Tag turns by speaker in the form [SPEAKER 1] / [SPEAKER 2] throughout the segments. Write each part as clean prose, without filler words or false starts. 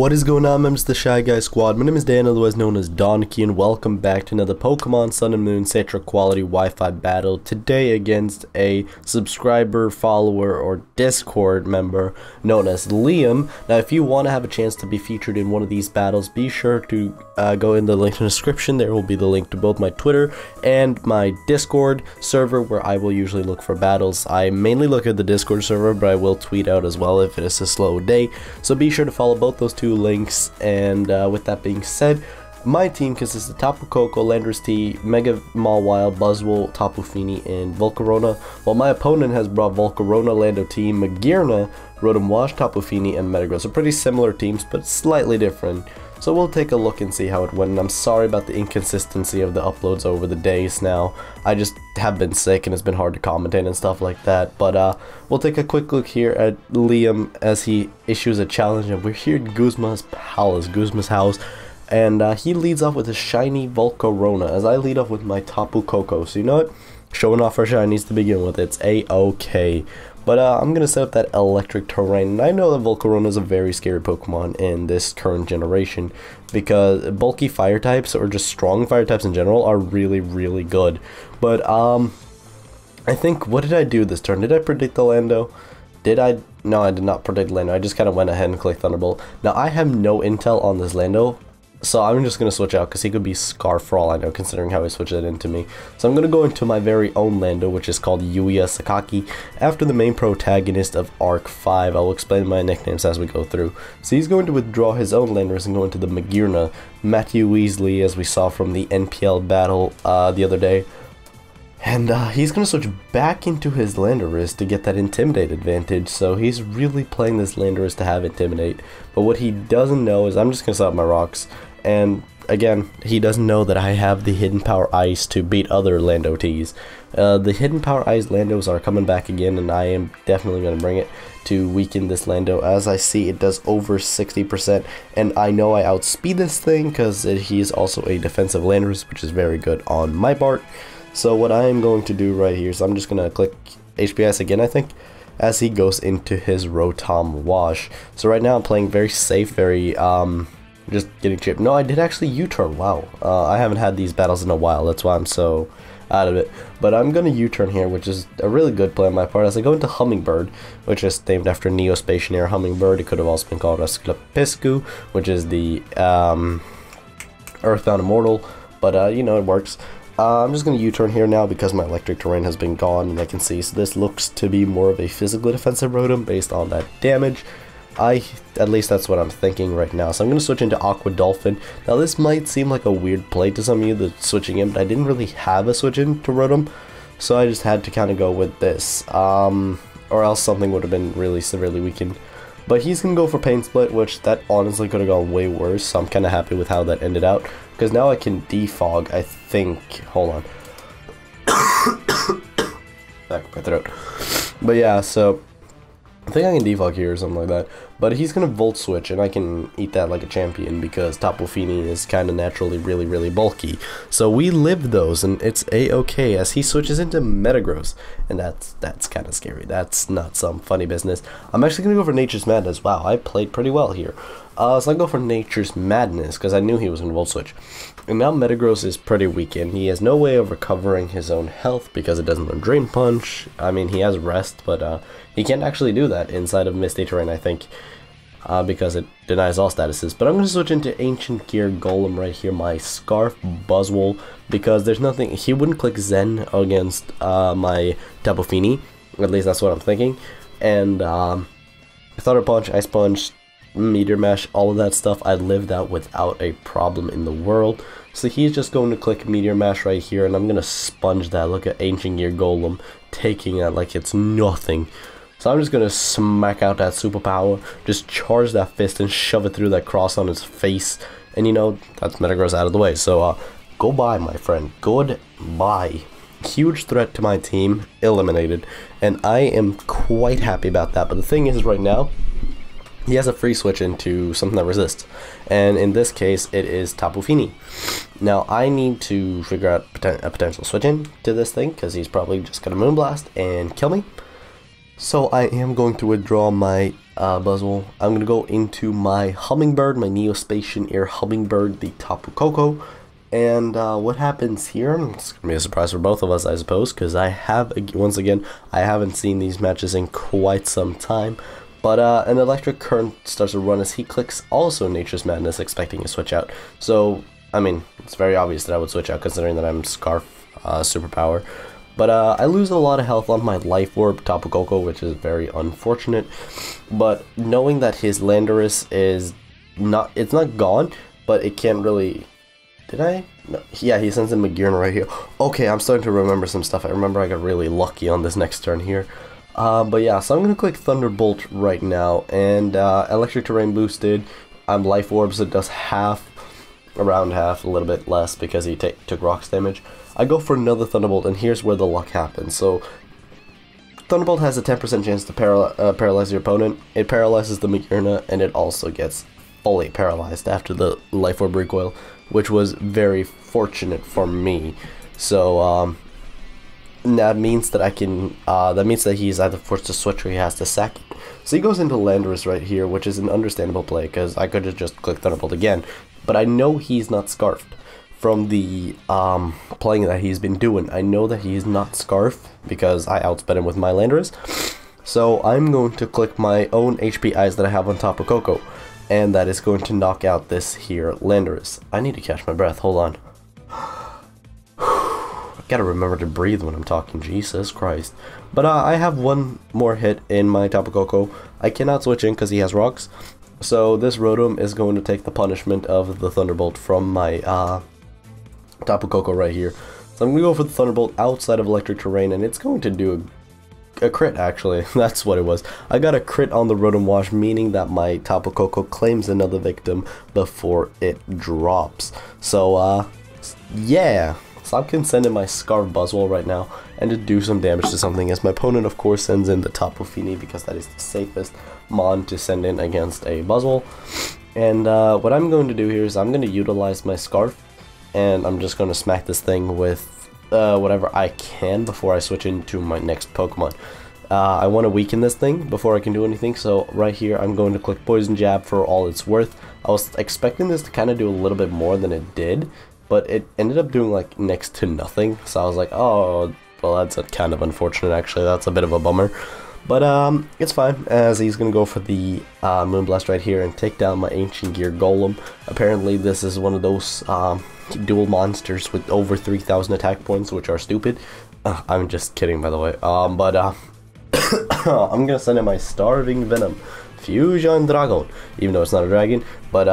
[SPEAKER 1] What is going on, members of the Shy Guy Squad? My name is Dan, otherwise known as Danekii, and welcome back to another Pokemon Sun and Moon Citra quality Wi-Fi battle. Today against a subscriber, follower, or Discord member known as Liam. Now, if you want to have a chance to be featured in one of these battles, be sure to go in the link in the description. There will be the link to both my Twitter and my Discord server, where I will usually look for battles. I mainly look at the Discord server, but I will tweet out as well if it is a slow day. So be sure to follow both those two links. And with that being said, my team consists of Tapu Koko, Landorus T, Mega Mawile, Buzzwole, Tapu Fini, and Volcarona, while my opponent has brought Volcarona, Lando T, Magearna, Rotom Wash, Tapu Fini, and Metagross. So pretty similar teams, but slightly different. So we'll take a look and see how it went, and I'm sorry about the inconsistency of the uploads over the days now. I just have been sick and it's been hard to commentate and stuff like that, but we'll take a quick look here at Liam as he issues a challenge, and we're here at Guzma's Palace, Guzma's house, and he leads off with a shiny Volcarona, as I lead off with my Tapu Koko. So you know what? Showing off our shinies to begin with, it's a-okay. But I'm going to set up that electric terrain, and I know that Volcarona is a very scary Pokemon in this current generation, because bulky fire types, or just strong fire types in general, are really, really good. But I think, what did I do this turn? Did I predict the Lando? No, I did not predict Lando. I just kind of went ahead and clicked Thunderbolt. Now, I have no intel on this Lando, so I'm just going to switch out, because he could be Scarf for all I know, considering how he switched it into me. So I'm going to go into my very own Lando, which is called Yuya Sakaki, after the main protagonist of Arc 5. I'll explain my nicknames as we go through. So he's going to withdraw his own Landorus and go into the Magearna, Matthew Weasley, as we saw from the NPL battle the other day. And he's going to switch back into his Landorus to get that Intimidate advantage, so he's really playing this Landorus to have Intimidate. But what he doesn't know is I'm just going to set up my rocks, and again, he doesn't know that I have the Hidden Power Ice to beat other Lando Ts. The Hidden Power Ice Landos are coming back again, and I am definitely going to bring it to weaken this Lando. As I see, it does over 60%, and I know I outspeed this thing because he is also a defensive Landorus, which is very good on my part. So what I am going to do right here is I'm just going to click HPS again, I think, as he goes into his Rotom Wash. So right now I'm playing very safe, very, just getting chipped. No, I did actually U-turn, wow. I haven't had these battles in a while, that's why I'm so out of it. But I'm going to U-turn here, which is a really good play on my part, as I go into Hummingbird, which is named after Neospatian Hummingbird. It could have also been called Asclepiscu, which is the Earthbound Immortal, but you know, it works. I'm just going to U-turn here now because my electric terrain has been gone, and I can see, so this looks to be more of a physically defensive Rotom based on that damage. At least that's what I'm thinking right now. So I'm going to switch into Aqua Dolphin. Now this might seem like a weird play to some of you, that switching in, but I didn't really have a switch in to Rotom, so I just had to kind of go with this, or else something would have been really severely weakened. But he's going to go for Pain Split, which that honestly could have gone way worse, so I'm kind of happy with how that ended out. Because now I can defog, I think. Hold on. Back of my throat. But yeah, so I think I can defog here or something like that. But he's going to Volt Switch, and I can eat that like a champion, because Tapu Fini is kind of naturally really, really bulky. So we live those, and it's a-okay as he switches into Metagross. And that's kind of scary. That's not some funny business. I'm actually going to go for Nature's Madness. Wow, I played pretty well here. So I go for Nature's Madness, because I knew he was going to Volt Switch. And now Metagross is pretty weakened. He has no way of recovering his own health, because it doesn't learn Drain Punch. I mean, he has Rest, but he can't actually do that inside of Misty Terrain, I think. Because it denies all statuses. But I'm going to switch into Ancient Gear Golem right here, my Scarf Buzzwole, because there's nothing, he wouldn't click Zen against my Tapu Fini, at least that's what I'm thinking. And Thunder Punch, Ice Punch, Meteor Mash, all of that stuff, I lived out without a problem in the world. So he's just going to click Meteor Mash right here, and I'm going to sponge that. Look at Ancient Gear Golem taking that like it's nothing. So I'm just going to smack out that superpower, just charge that fist and shove it through that cross on his face. And you know, that's Metagross out of the way. So goodbye, my friend. Goodbye. Huge threat to my team, eliminated. And I am quite happy about that. But the thing is, right now, he has a free switch into something that resists. And in this case, it is Tapu Fini. Now, I need to figure out a potential switch in to this thing, because he's probably just going to Moonblast and kill me. So I am going to withdraw my Buzzwole. I'm going to go into my Hummingbird, my Neospatian Air Hummingbird, the Tapu Koko. And what happens here, it's going to be a surprise for both of us, I suppose, because I have, once again, I haven't seen these matches in quite some time. But an electric current starts to run as he clicks also Nature's Madness, expecting a switch out. So, I mean, it's very obvious that I would switch out considering that I'm Scarf superpower. But I lose a lot of health on my Life Orb Tapu Koko, which is very unfortunate. But knowing that his Landorus is not, it's not gone, but it can't really... Did I? No. Yeah, he sends in Magearna right here. Okay, I'm starting to remember some stuff. I remember I got really lucky on this next turn here. But yeah, so I'm going to click Thunderbolt right now, and Electric Terrain boosted. I'm Life Orb, so it does half, around half, a little bit less because he took rocks damage. I go for another Thunderbolt, and here's where the luck happens. So, Thunderbolt has a 10% chance to paralyze your opponent. It paralyzes the Magearna, and it also gets fully paralyzed after the Life Orb recoil, which was very fortunate for me. So, that means that I can, that means that he's either forced to switch or he has to sack it. So he goes into Landorus right here, which is an understandable play, because I could have just clicked Thunderbolt again. But I know he's not Scarfed from the playing that he's been doing. I know that he's not Scarf, because I outsped him with my Landorus. So I'm going to click my own HP Eyes that I have on top of Koko, and that is going to knock out this here Landorus. I need to catch my breath, hold on. Gotta remember to breathe when I'm talking, Jesus Christ. But I have one more hit in my Tapu Koko. I cannot switch in because he has rocks. So this Rotom is going to take the punishment of the Thunderbolt from my Tapu Koko right here. So I'm going to go for the Thunderbolt outside of Electric Terrain, and it's going to do a crit actually. That's what it was. I got a crit on the Rotom Wash, meaning that my Tapu Koko claims another victim before it drops. So yeah. So I can send in my Scarf Buzzwole right now and to do some damage to something, as my opponent of course sends in the Tapu Fini because that is the safest mon to send in against a Buzzwole. And what I'm going to do here is I'm going to utilize my Scarf, and I'm just going to smack this thing with whatever I can before I switch into my next Pokemon. I want to weaken this thing before I can do anything, so right here I'm going to click Poison Jab for all it's worth. I was expecting this to kind of do a little bit more than it did, but it ended up doing like next to nothing, so I was like, oh, well that's kind of unfortunate actually, that's a bit of a bummer. But it's fine, as he's going to go for the Moonblast right here and take down my Ancient Gear Golem. Apparently this is one of those dual monsters with over 3,000 attack points, which are stupid. I'm just kidding, by the way. I'm going to send in my Starving Venom Fusion Dragon, even though it's not a dragon, but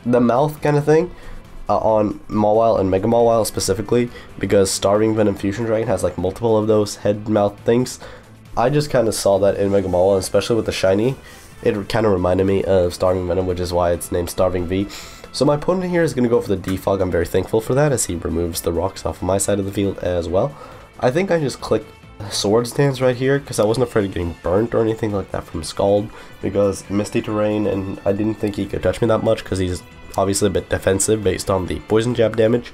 [SPEAKER 1] the mouth kind of thing. On Mawile and Mega Mawile specifically, because Starving Venom Fusion Dragon has like multiple of those head mouth things. I just kind of saw that in Mega Mawile, especially with the shiny. It kind of reminded me of Starving Venom, which is why it's named Starving V. So my opponent here is going to go for the Defog. I'm very thankful for that, as he removes the rocks off of my side of the field as well. I think I just clicked Swords Dance right here because I wasn't afraid of getting burnt or anything like that from Scald, because Misty Terrain, and I didn't think he could touch me that much because he's obviously a bit defensive based on the Poison Jab damage.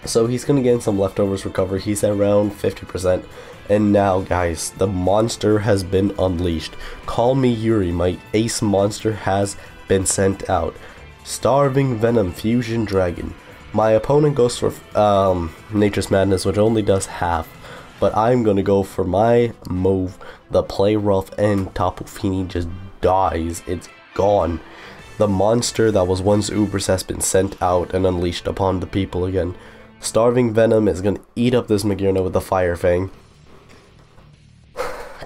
[SPEAKER 1] So he's going to gain some leftovers recovery. He's at around 50%. And now guys, the monster has been unleashed. Call me Yuri, my ace monster has been sent out. Starving Venom Fusion Dragon. My opponent goes for Nature's Madness, which only does half. But I'm going to go for my move. The Play Rough, and Tapu Fini just dies. It's gone. The monster that was once Ubers has been sent out and unleashed upon the people again. Starving Venom is going to eat up this Magearna with the Fire Fang.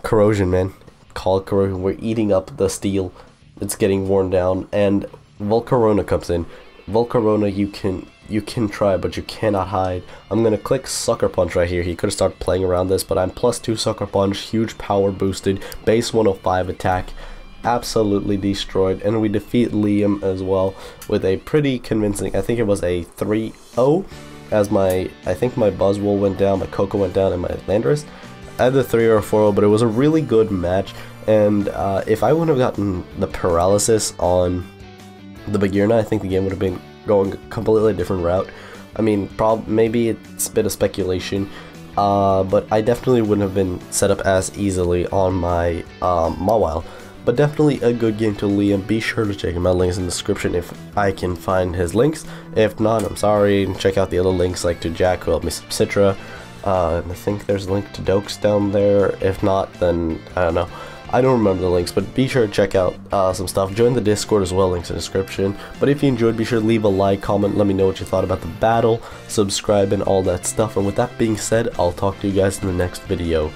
[SPEAKER 1] Corrosion, man. Call it corrosion. We're eating up the steel. It's getting worn down. And Volcarona comes in. Volcarona, you can try, but you cannot hide. I'm going to click Sucker Punch right here. He could have started playing around this, but I'm +2 Sucker Punch. Huge power boosted. Base 105 attack. Absolutely destroyed, and we defeat Liam as well with a pretty convincing, I think it was a 3-0, as I think my Buzzwole went down, my Koko went down, and my Landorus. Either 3 or 4-0, but it was a really good match, and if I wouldn't have gotten the paralysis on the Magearna, I think the game would have been going a completely different route. I mean, maybe it's a bit of speculation, but I definitely wouldn't have been set up as easily on my Mawile. But definitely a good game to Liam. Be sure to check him out. Links in the description if I can find his links. If not, I'm sorry. And check out the other links like to Jack who helped me some Citra. And I think there's a link to Dokes down there. If not, then I don't know. I don't remember the links, but be sure to check out some stuff. Join the Discord as well, links in the description. But if you enjoyed, be sure to leave a like, comment, let me know what you thought about the battle, subscribe, and all that stuff. And with that being said, I'll talk to you guys in the next video.